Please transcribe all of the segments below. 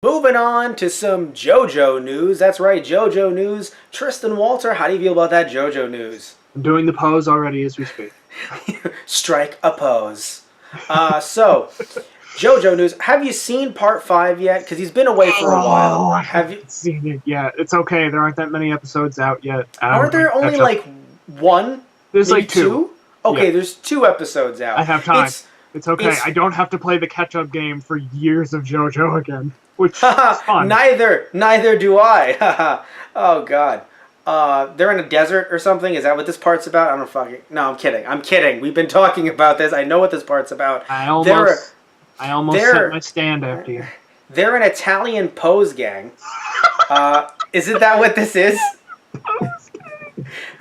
Moving on to some JoJo news. That's right, JoJo news. Tristan Walter, how do you feel about that JoJo news? I'm doing the pose already as we speak. Strike a pose. So, JoJo news. Have you seen part 5 yet? Because he's been away for a while. I Have you? haven't seen it yet. It's okay. There aren't that many episodes out yet. I'm Aren't going there to only catch up. like one? There's Maybe like two. Okay, Yeah, there's 2 episodes I out. have time. It's okay. It's I don't have to play the catch-up game for years of JoJo again, which is fun. neither do I. Oh God. They're in a desert or something. Is that what this part's about? I don't fucking. No, I'm kidding. We've been talking about this. I know what this part's about. I They're almost, I almost they're set my stand after you. they're an Italian pose gang. Isn't that what this is?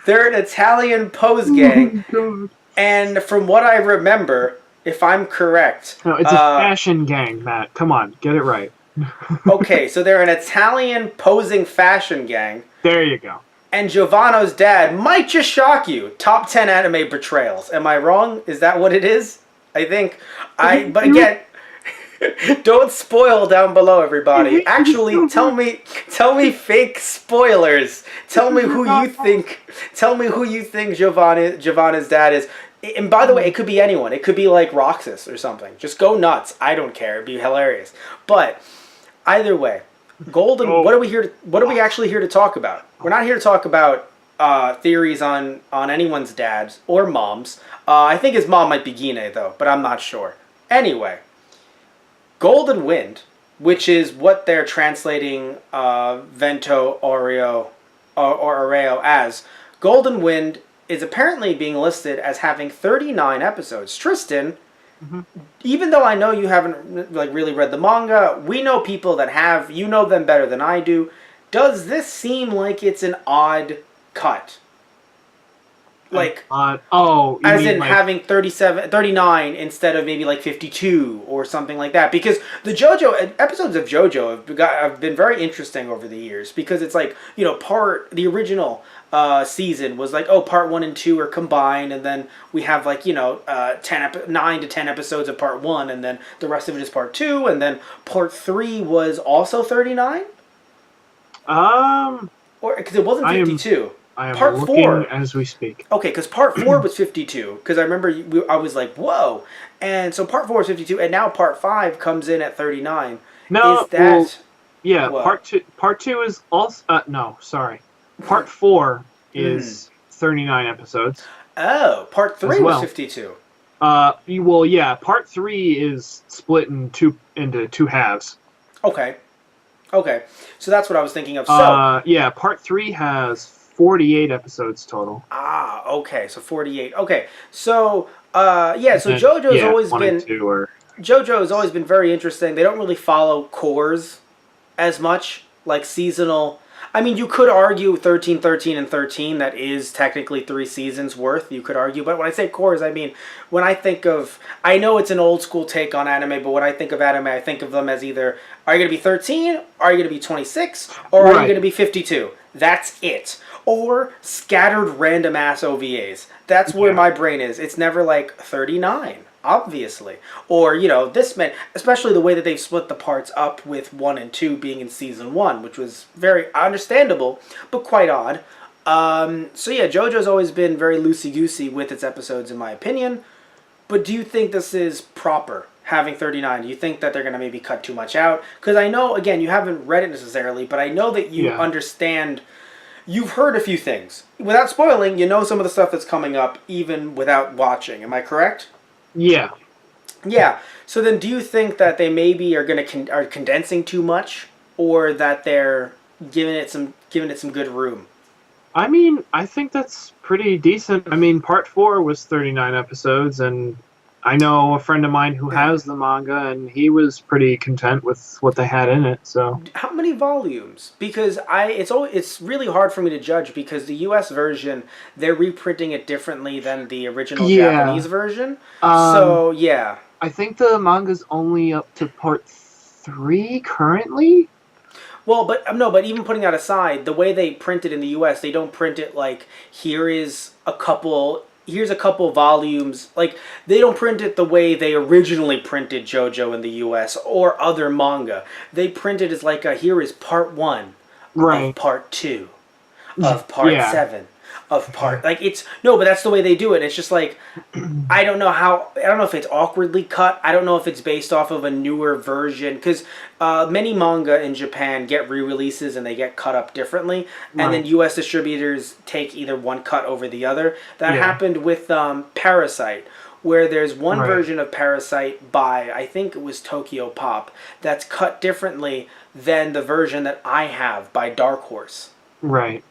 They're an Italian pose gang, God. and from what I remember, if I'm correct, No, it's a fashion gang, Matt. Come on, get it right. okay, so they're an Italian posing fashion gang. There you go. And Giovanno's dad might just shock you. Top 10 anime betrayals. Am I wrong? Is that what it is? I think. But again, don't spoil down below, everybody. Actually, tell me fake spoilers. Tell me who you think Giovanna's dad is. And by the way, it could be anyone. It could be like Roxas or something. Just go nuts. I don't care. It'd be hilarious. But either way, Golden. Oh. What are we actually here to talk about? We're not here to talk about theories on anyone's dads or moms. I think his mom might be Gine though, but I'm not sure. Anyway, Golden Wind, which is what they're translating Vento Oreo or Oreo as. Golden Wind is apparently being listed as having 39 episodes. Tristan, even though I know you haven't like really read the manga, we know people that have. You know them better than I do. Does this seem like it's an odd cut? Like, you as mean in like, having 39 instead of maybe like 52 or something like that. Because the JoJo episodes of JoJo have been very interesting over the years. Because it's like, the original season was like, part 1 and 2 are combined, and then we have like 9 to 10 episodes of part 1, and then the rest of it is part 2, and then part 3 was also 39, or because it wasn't 52. I am Part looking 4 as we speak. Okay, because part 4 was 52. Because I remember I was like, whoa. And so part 4 is 52, and now part 5 comes in at 39. No, Is that... yeah, what? part two is also, no, sorry. Part 4 is 39 episodes. Oh, part 3 well. was 52. Yeah, part 3 is split into two halves. Okay. So that's what I was thinking of. So, yeah, part 3 has 48 episodes total. Okay, so 48. Okay, so, so JoJo's always been... JoJo has always been very interesting. They don't really follow cores as much, like seasonal. I mean, you could argue 13, 13, and 13, that is technically 3 seasons worth, you could argue. But when I say cores, I mean, when I think of... I know it's an old school take on anime, but when I think of anime, I think of them as either, are you going to be 13, are you going to be 26, or are you going to be 52? That's it. Or scattered random-ass OVAs. That's where my brain is. It's never like 39. Obviously. Or, this meant, especially the way that they've split the parts up with 1 and 2 being in season 1, which was very understandable, but quite odd. JoJo's always been very loosey-goosey with its episodes, in my opinion. But do you think this is proper, having 39? Do you think that they're going to maybe cut too much out? Because I know, again, you haven't read it necessarily, but I know that you understand... You've heard a few things. Without spoiling, you know some of the stuff that's coming up, even without watching. Am I correct? Yeah. Yeah. So then, do you think that they maybe are are condensing too much, or that they're giving it some good room? I mean, I think that's pretty decent. I mean, part 4 was 39 episodes, and I know a friend of mine who has the manga, and he was pretty content with what they had in it. So, how many volumes? Because it's really hard for me to judge, because the U.S. version, they're reprinting it differently than the original Japanese version. I think the manga's only up to part 3 currently. Well, but even putting that aside, the way they print it in the U.S., they don't print it like, here is a couple here's a couple volumes. Like, they don't print it the way they originally printed JoJo in the U.S. or other manga. They print it as like here is part 1 of part 2 of part 7 of part, like, it's no, but that's the way they do it. It's just like, I don't know if it's awkwardly cut. I don't know if it's based off of a newer version, because many manga in Japan get re-releases and they get cut up differently, and then U.S. distributors take either one cut over the other. That happened with Parasite, where there's one version of Parasite by, I think it was Tokyo Pop, that's cut differently than the version that I have by Dark Horse. Right.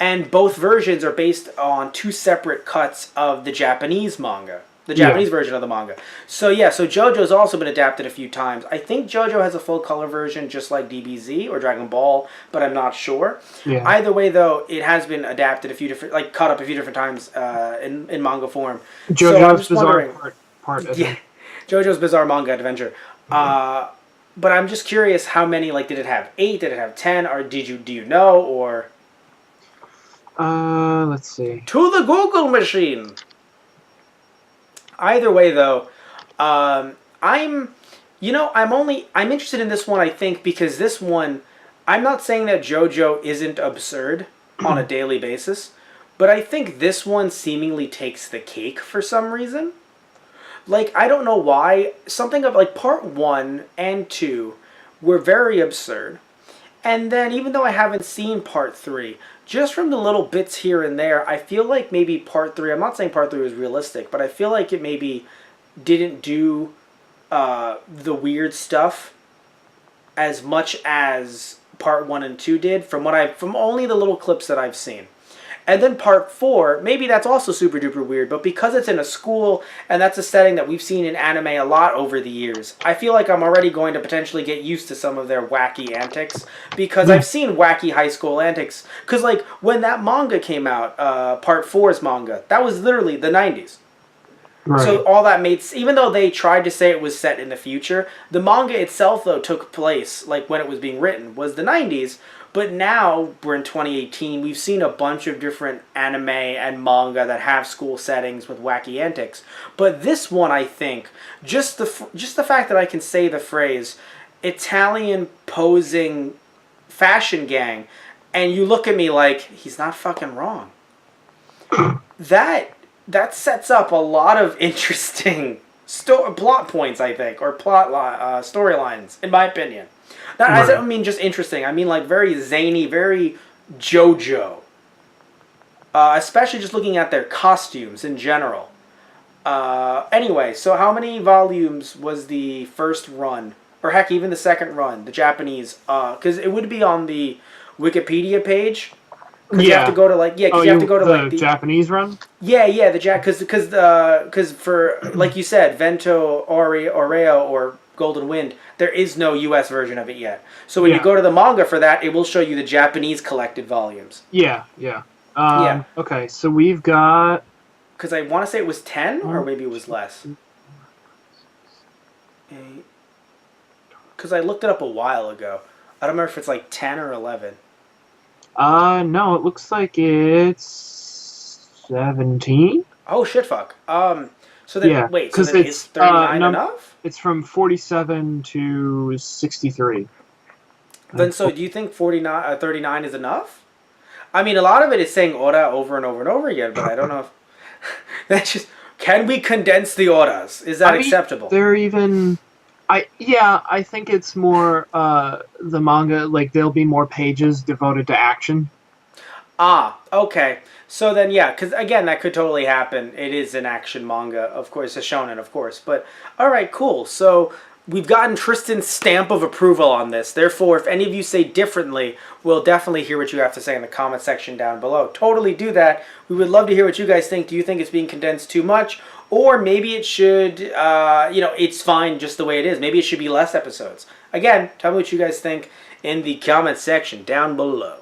And both versions are based on 2 separate cuts of the Japanese manga. The Japanese version of the manga. So JoJo's also been adapted a few times. I think JoJo has a full color version just like DBZ or Dragon Ball, but I'm not sure. Yeah. Either way, though, it has been adapted cut up a few different times in manga form. JoJo's Bizarre part JoJo's Bizarre Manga Adventure. But I'm just curious how many, like, did it have 8? Did it have 10? Or do you know, or... let's see. To the Google machine! Either way, though, I'm interested in this one, I think, because this one, I'm not saying that JoJo isn't absurd on a daily basis, but I think this one seemingly takes the cake for some reason. Like, I don't know why. Something of, like, part 1 and 2 were very absurd. And then, even though I haven't seen part 3, just from the little bits here and there, I feel like maybe part 3, I'm not saying part 3 was realistic, but I feel like it maybe didn't do the weird stuff as much as part 1 and 2 did, from only the little clips that I've seen. And then part 4, maybe that's also super duper weird, but because it's in a school, and that's a setting that we've seen in anime a lot over the years, I feel like I'm already going to potentially get used to some of their wacky antics, because I've seen wacky high school antics. Because, like, when that manga came out, part 4's manga, that was literally the 90s. Right. So all that made, even though they tried to say it was set in the future, the manga itself, though, took place, like, when it was being written, was the 90s. But now, we're in 2018, we've seen a bunch of different anime and manga that have school settings with wacky antics. But this one, I think, just the fact that I can say the phrase, Italian posing fashion gang, and you look at me like, he's not fucking wrong. That sets up a lot of interesting plot points, I think, or storylines, in my opinion. I don't mean just interesting. I mean, like, very zany, very JoJo. Especially just looking at their costumes in general. Anyway, so how many volumes was the first run? Or heck, even the second run, the Japanese? Because it would be on the Wikipedia page. Yeah. You have to go to, like, you have to go to, like, the Japanese run? Yeah, because for, like you said, Vento, Oreo, or Golden Wind, there is no U.S. version of it yet. So when you go to the manga for that, it will show you the Japanese collected volumes. Yeah. Okay, so we've got... Because I want to say it was 10, or maybe it was less. Because I looked it up a while ago. I don't remember if it's like 10 or 11. No, it looks like it's 17. Oh, shit, fuck. So then, wait, so then is 39 enough? It's from 47 to 63. Then, so do you think 39 is enough? I mean, a lot of it is saying ora over and over and over again, but I don't know if... That's just... Can we condense the oras? Is that acceptable? They're even... I think it's more the manga, like, there'll be more pages devoted to action. Ah, okay. So then, yeah, because, again, that could totally happen. It is an action manga, of course, a shonen, of course. But, all right, cool. So we've gotten Tristan's stamp of approval on this. Therefore, if any of you say differently, we'll definitely hear what you have to say in the comment section down below. Totally do that. We would love to hear what you guys think. Do you think it's being condensed too much? Or maybe it should, it's fine just the way it is. Maybe it should be less episodes. Again, tell me what you guys think in the comment section down below.